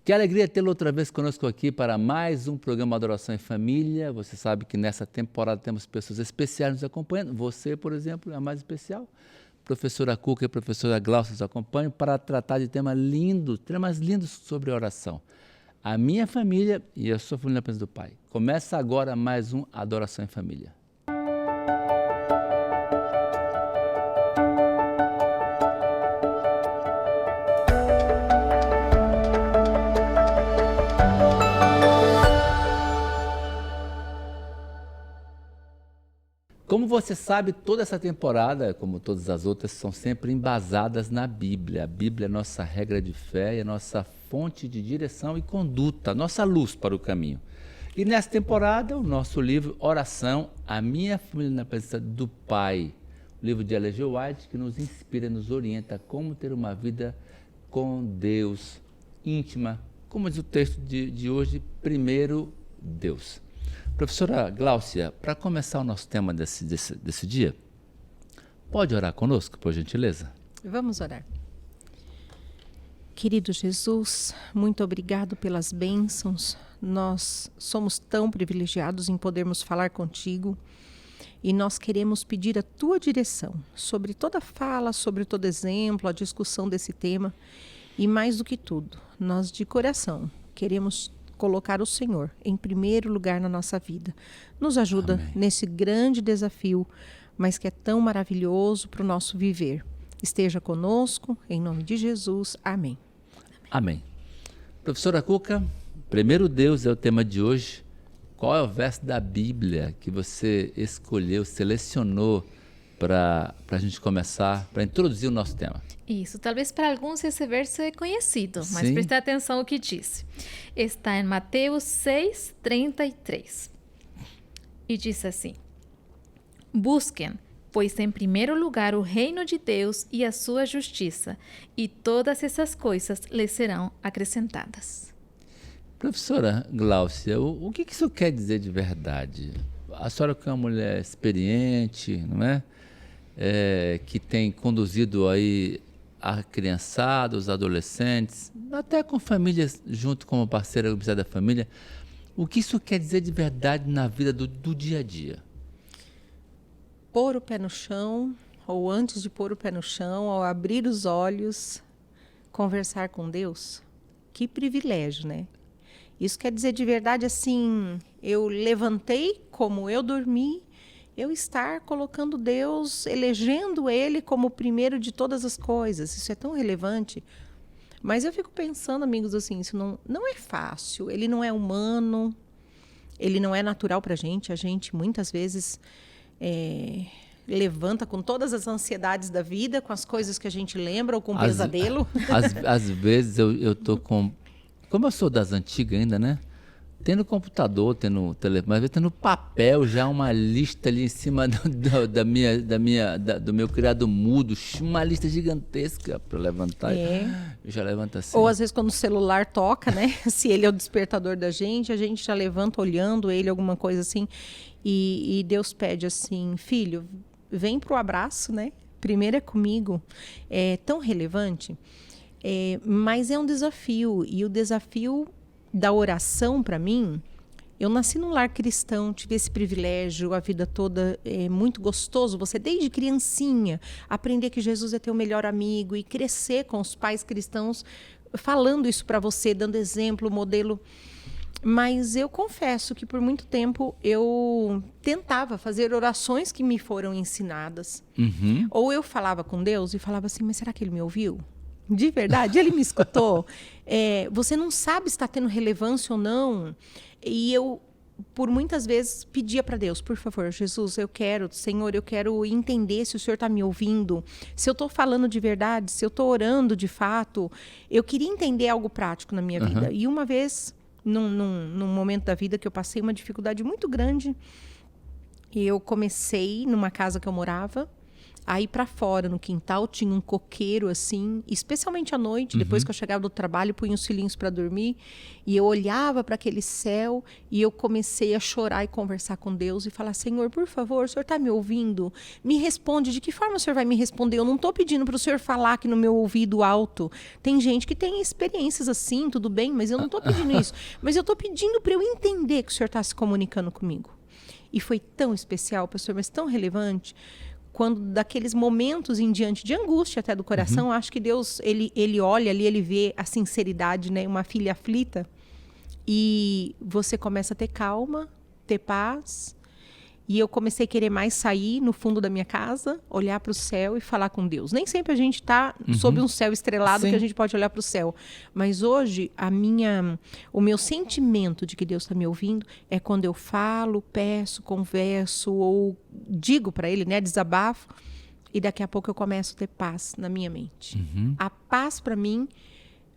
Que alegria tê-lo outra vez conosco aqui para mais um programa Adoração em Família. Você sabe que nessa temporada temos pessoas especiais nos acompanhando. Você, por exemplo, é a mais especial. Professora Cuca e professora Glaucia nos acompanham para tratar de temas lindos sobre oração. A minha família e a sua família na presença do Pai. Começa agora mais um Adoração em Família. Como você sabe, toda essa temporada, como todas as outras, são sempre embasadas na Bíblia. A Bíblia é a nossa regra de fé, é a nossa fonte de direção e conduta, a nossa luz para o caminho. E nessa temporada, o nosso livro Oração, a minha família na presença do Pai, o livro de Ellen G. White, que nos inspira, nos orienta a como ter uma vida com Deus, íntima, como diz o texto de hoje, primeiro Deus. Professora Glaucia, para começar o nosso tema desse dia, pode orar conosco, por gentileza? Vamos orar. Querido Jesus, muito obrigado pelas bênçãos. Nós somos tão privilegiados em podermos falar contigo e nós queremos pedir a tua direção sobre toda fala, sobre todo exemplo, a discussão desse tema e mais do que tudo, nós de coração queremos colocar o Senhor em primeiro lugar na nossa vida. Nos ajuda Amém. Nesse grande desafio, mas que é tão maravilhoso para o nosso viver. Esteja conosco, em nome de Jesus. Amém. Amém. Professora Cuca, primeiro Deus é o tema de hoje. Qual é o verso da Bíblia que você escolheu, selecionou para a gente começar, para introduzir o nosso tema? Isso, talvez para alguns esse verso é conhecido, mas Sim. preste atenção no que disse. Está em Mateus 6:33. E diz assim: Busquem, pois em primeiro lugar o reino de Deus e a sua justiça, e todas essas coisas lhes serão acrescentadas. Professora Glaucia, o que isso quer dizer de verdade? A senhora que é uma mulher experiente, não é? Que tem conduzido aí a criançada, os adolescentes, até com famílias junto como parceira da família. O que isso quer dizer de verdade na vida do dia a dia? Pôr o pé no chão, ou antes de pôr o pé no chão, ao abrir os olhos, conversar com Deus. Que privilégio, né? Isso quer dizer de verdade assim, eu levantei como eu dormi, eu estar colocando Deus, elegendo Ele como o primeiro de todas as coisas. Isso é tão relevante. Mas eu fico pensando, amigos, assim, isso não é fácil. Ele não é humano, ele não é natural para a gente. A gente, muitas vezes, levanta com todas as ansiedades da vida, com as coisas que a gente lembra, ou com um pesadelo. Às vezes eu tô com... Como eu sou das antigas ainda, né? Tendo computador, tendo telefone, às vezes tendo papel já, uma lista ali em cima do meu criado mudo, uma lista gigantesca para levantar. Eu já levanto assim. Ou às vezes quando o celular toca, né? Se ele é o despertador da gente, a gente já levanta olhando ele, alguma coisa assim. E Deus pede assim, filho, vem pro abraço, né? Primeiro é comigo. É tão relevante. Mas é um desafio. E o desafio da oração, para mim, eu nasci num lar cristão, tive esse privilégio a vida toda, é muito gostoso, você desde criancinha, aprender que Jesus é teu melhor amigo e crescer com os pais cristãos, falando isso para você, dando exemplo, modelo. Mas eu confesso que por muito tempo eu tentava fazer orações que me foram ensinadas. Uhum. Ou eu falava com Deus e falava assim, mas será que Ele me ouviu? De verdade, Ele me escutou? Você não sabe se está tendo relevância ou não. E eu, por muitas vezes, pedia para Deus, por favor, Jesus, Senhor, eu quero entender se o Senhor está me ouvindo, se eu estou falando de verdade, se eu estou orando de fato. Eu queria entender algo prático na minha vida. E uma vez, num momento da vida que eu passei uma dificuldade muito grande, eu comecei numa casa que eu morava Aí pra fora, no quintal, tinha um coqueiro assim, especialmente à noite, depois que eu chegava do trabalho, punha os filhinhos para dormir, e eu olhava para aquele céu e eu comecei a chorar e conversar com Deus e falar: Senhor, por favor, o Senhor está me ouvindo? Me responde, de que forma o Senhor vai me responder? Eu não estou pedindo para o Senhor falar aqui no meu ouvido alto. Tem gente que tem experiências assim, tudo bem, mas eu não estou pedindo isso. Mas eu estou pedindo para eu entender que o Senhor está se comunicando comigo. E foi tão especial, pastor, mas tão relevante, quando daqueles momentos em diante de angústia até do coração, acho que Deus, ele olha ali, ele vê a sinceridade, né? Uma filha aflita, e você começa a ter calma, ter paz. E eu comecei a querer mais sair no fundo da minha casa, olhar para o céu e falar com Deus. Nem sempre a gente está sob um céu estrelado, Sim, que a gente pode olhar para o céu. Mas hoje, o meu sentimento de que Deus está me ouvindo é quando eu falo, peço, converso ou digo para Ele, né, desabafo. E daqui a pouco eu começo a ter paz na minha mente. A paz, para mim,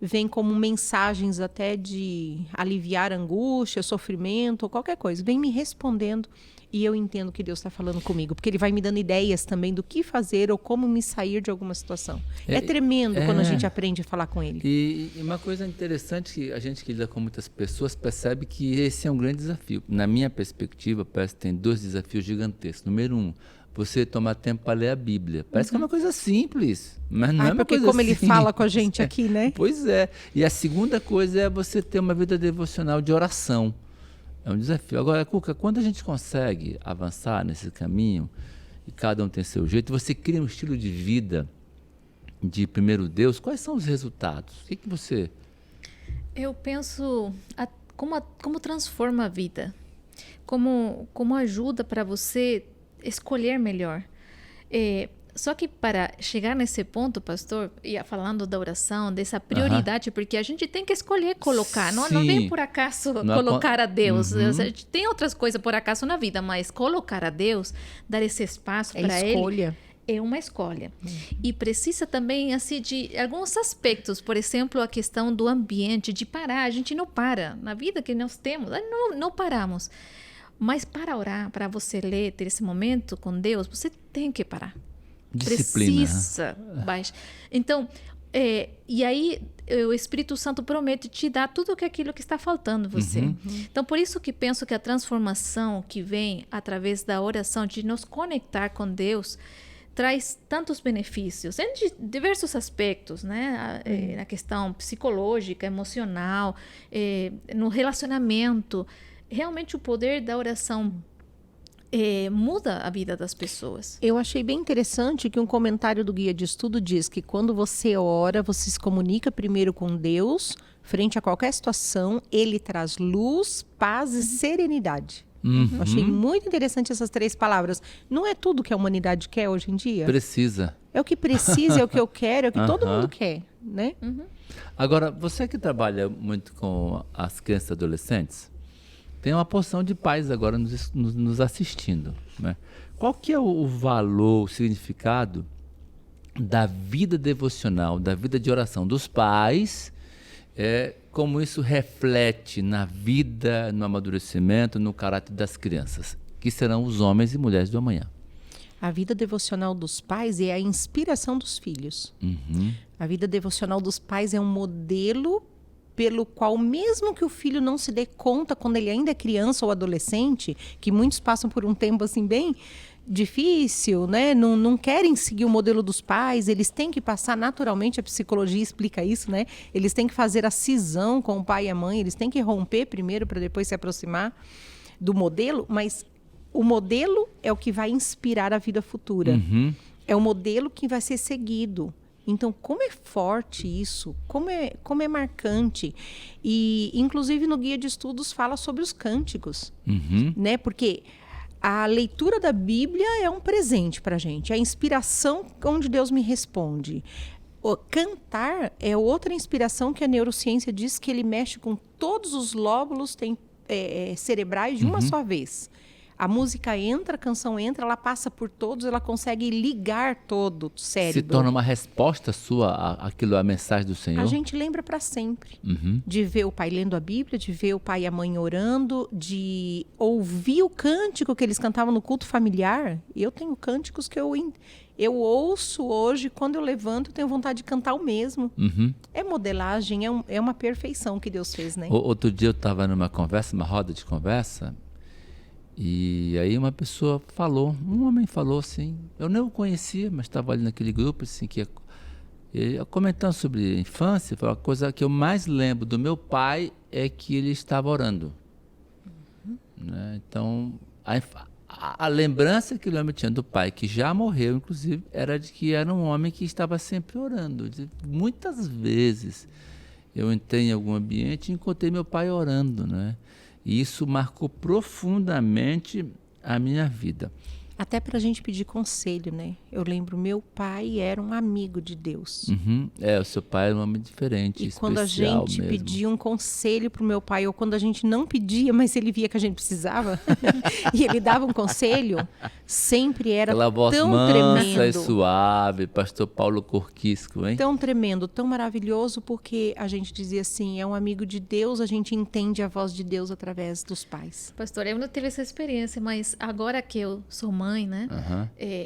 vem como mensagens até de aliviar angústia, sofrimento ou qualquer coisa. Vem me respondendo. E eu entendo que Deus está falando comigo, porque Ele vai me dando ideias também do que fazer ou como me sair de alguma situação. É tremendo quando a gente aprende a falar com Ele. E uma coisa interessante que a gente que lida com muitas pessoas percebe que esse é um grande desafio. Na minha perspectiva, parece que tem 2 desafios gigantescos. Número 1, você tomar tempo para ler a Bíblia. Parece que é uma coisa simples, mas não é uma coisa como Ele simples. fala com a gente aqui, né? Pois é. E a segunda coisa é você ter uma vida devocional de oração. É um desafio. Agora, Cuca, quando a gente consegue avançar nesse caminho, e cada um tem seu jeito, você cria um estilo de vida de primeiro Deus, quais são os resultados? O que você... Eu penso como transforma a vida, como ajuda para você escolher melhor. Só que para chegar nesse ponto, pastor, falando da oração, dessa prioridade, porque a gente tem que escolher colocar, não vem por acaso colocar a Deus. A gente tem outras coisas por acaso na vida, mas colocar a Deus, dar esse espaço para Ele, é uma escolha. E precisa também assim, de alguns aspectos, por exemplo, a questão do ambiente, de parar. A gente não para. Na vida que nós temos, não paramos. Mas para orar, para você ler, ter esse momento com Deus, você tem que parar. Disciplina. Precisa baixar. Então, e aí o Espírito Santo promete te dar tudo aquilo que está faltando você. Então, por isso que penso que a transformação que vem através da oração, de nos conectar com Deus, traz tantos benefícios, em diversos aspectos, né? Na questão psicológica, emocional, no relacionamento. Realmente o poder da oração muda a vida das pessoas. Eu achei bem interessante que um comentário do Guia de Estudo diz que quando você ora, você se comunica primeiro com Deus, frente a qualquer situação, Ele traz luz, paz e serenidade. Eu achei muito interessante essas 3 palavras. Não é tudo que a humanidade quer hoje em dia? Precisa. É o que precisa, é o que eu quero, é o que todo mundo quer, né? Agora, você que trabalha muito com as crianças e adolescentes, tem uma porção de pais agora nos assistindo, né? Qual que é o valor, o significado da vida devocional, da vida de oração dos pais, como isso reflete na vida, no amadurecimento, no caráter das crianças, que serão os homens e mulheres do amanhã? A vida devocional dos pais é a inspiração dos filhos. A vida devocional dos pais é um modelo pelo qual, mesmo que o filho não se dê conta quando ele ainda é criança ou adolescente, que muitos passam por um tempo assim bem difícil, né? Não querem seguir o modelo dos pais, eles têm que passar naturalmente, a psicologia explica isso, né? Eles têm que fazer a cisão com o pai e a mãe, eles têm que romper primeiro para depois se aproximar do modelo, mas o modelo é o que vai inspirar a vida futura. É o modelo que vai ser seguido. Então, como é forte isso, como é marcante. E, inclusive, no Guia de Estudos fala sobre os cânticos, né? Porque a leitura da Bíblia é um presente para a gente, é a inspiração onde Deus me responde. O cantar é outra inspiração que a neurociência diz que ele mexe com todos os lóbulos cerebrais de uma só vez. A música entra, a canção entra, ela passa por todos, ela consegue ligar todo o cérebro. Se torna uma resposta sua àquilo, à mensagem do Senhor? A gente lembra para sempre. De ver o pai lendo a Bíblia, de ver o pai e a mãe orando, de ouvir o cântico que eles cantavam no culto familiar. Eu tenho cânticos que eu Eu ouço hoje, quando eu levanto, eu tenho vontade de cantar o mesmo. Uhum. É modelagem, é uma perfeição que Deus fez, né? Outro dia eu estava numa conversa, uma roda de conversa, e aí uma pessoa falou, um homem falou assim, eu nem o conhecia, mas estava ali naquele grupo, assim, comentando sobre a infância, falou, a coisa que eu mais lembro do meu pai é que ele estava orando. Né? Então, a lembrança que o homem tinha do pai, que já morreu, inclusive, era de que era um homem que estava sempre orando. Muitas vezes eu entrei em algum ambiente e encontrei meu pai orando, né? E isso marcou profundamente a minha vida. Até para a gente pedir conselho, né? Eu lembro, meu pai era um amigo de Deus. Uhum. O seu pai era um homem diferente, e especial quando a gente mesmo. pedia um conselho pro meu pai, ou quando a gente não pedia, mas ele via que a gente precisava, e ele dava um conselho, sempre era Aquela voz tão mansa e tremendo. suave, pastor Paulo Corquisco, hein? Tão tremendo, tão maravilhoso, porque a gente dizia assim, é um amigo de Deus, a gente entende a voz de Deus através dos pais. Pastor, eu não tive essa experiência, mas agora que eu sou mãe, né?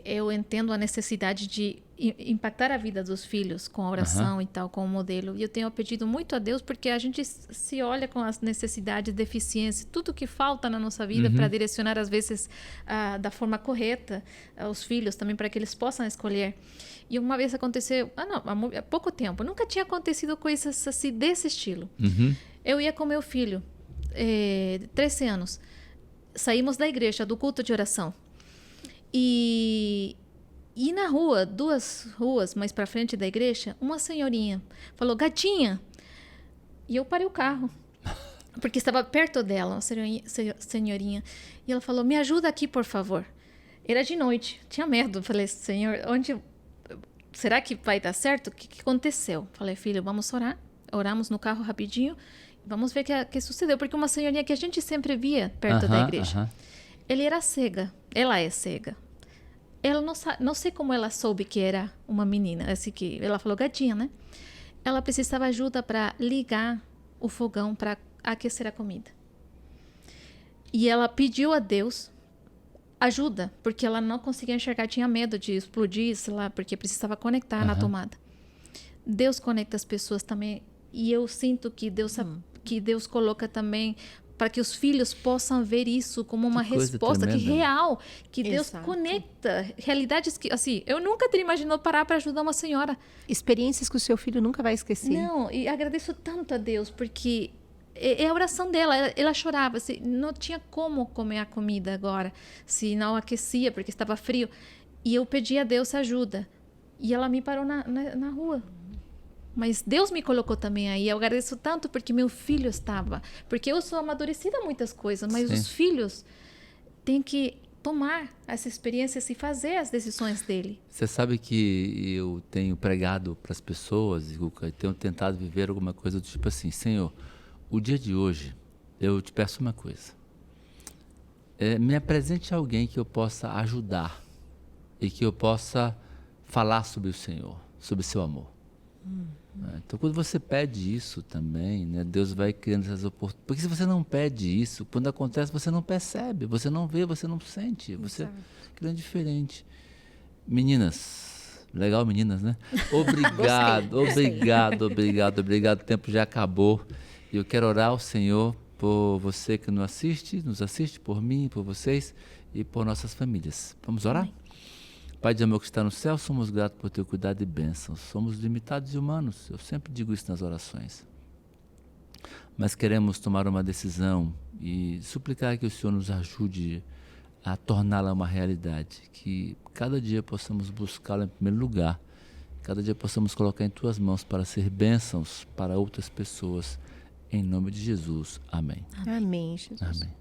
Eu entendo a necessidade de impactar a vida dos filhos com a oração e tal, com o modelo. E eu tenho pedido muito a Deus, porque a gente se olha com as necessidades, deficiências, tudo que falta na nossa vida para direcionar, às vezes, da forma correta os filhos, também para que eles possam escolher. E uma vez aconteceu, há pouco tempo, nunca tinha acontecido coisas assim desse estilo. Eu ia com meu filho, 13 anos, saímos da igreja, do culto de oração. E na rua, 2 ruas mais para frente da igreja, uma senhorinha falou, gatinha. E eu parei o carro, porque estava perto dela, uma senhorinha. E ela falou, me ajuda aqui, por favor. Era de noite, tinha medo. Falei, Senhor, será que vai dar certo? O que aconteceu? Falei, filho, vamos orar. Oramos no carro rapidinho, vamos ver o que sucedeu. Porque uma senhorinha que a gente sempre via perto da igreja, ela é cega. Ela não sei como ela soube que era uma menina, assim que ela falou gatinha, né? Ela precisava ajuda para ligar o fogão para aquecer a comida. E ela pediu a Deus ajuda, porque ela não conseguia enxergar, tinha medo de explodir, sei lá, porque precisava conectar na tomada. Deus conecta as pessoas também, e eu sinto que Deus coloca também para que os filhos possam ver isso como uma resposta que real, que Deus conecta realidades que, assim, eu nunca teria imaginado parar para ajudar uma senhora. Experiências que o seu filho nunca vai esquecer. Não, e agradeço tanto a Deus, porque é a oração dela, ela chorava, assim, não tinha como comer a comida agora, se não aquecia, porque estava frio, e eu pedi a Deus ajuda, e ela me parou na rua. Mas Deus me colocou também aí. Eu agradeço tanto porque meu filho estava. Porque eu sou amadurecida em muitas coisas, mas os filhos têm que tomar essa experiência e fazer as decisões dele. Você sabe que eu tenho pregado para as pessoas, e tenho tentado viver alguma coisa do tipo assim, Senhor, o dia de hoje, eu te peço uma coisa. Me apresente alguém que eu possa ajudar e que eu possa falar sobre o Senhor, sobre o seu amor. Então, quando você pede isso também, né, Deus vai criando essas oportunidades. Porque se você não pede isso, quando acontece, você não percebe, você não vê, você não sente. Você é diferente. Meninas, legal, meninas, né? Obrigado, obrigado. O tempo já acabou. E eu quero orar ao Senhor por você que nos assiste, por mim, por vocês e por nossas famílias. Vamos orar? Amém. Pai de amor que está no céu, somos gratos por teu cuidado e bênçãos. Somos limitados e humanos, eu sempre digo isso nas orações. Mas queremos tomar uma decisão e suplicar que o Senhor nos ajude a torná-la uma realidade. Que cada dia possamos buscá-la em primeiro lugar. Cada dia possamos colocar em tuas mãos para ser bênçãos para outras pessoas. Em nome de Jesus. Amém. Amém, Jesus. Amém.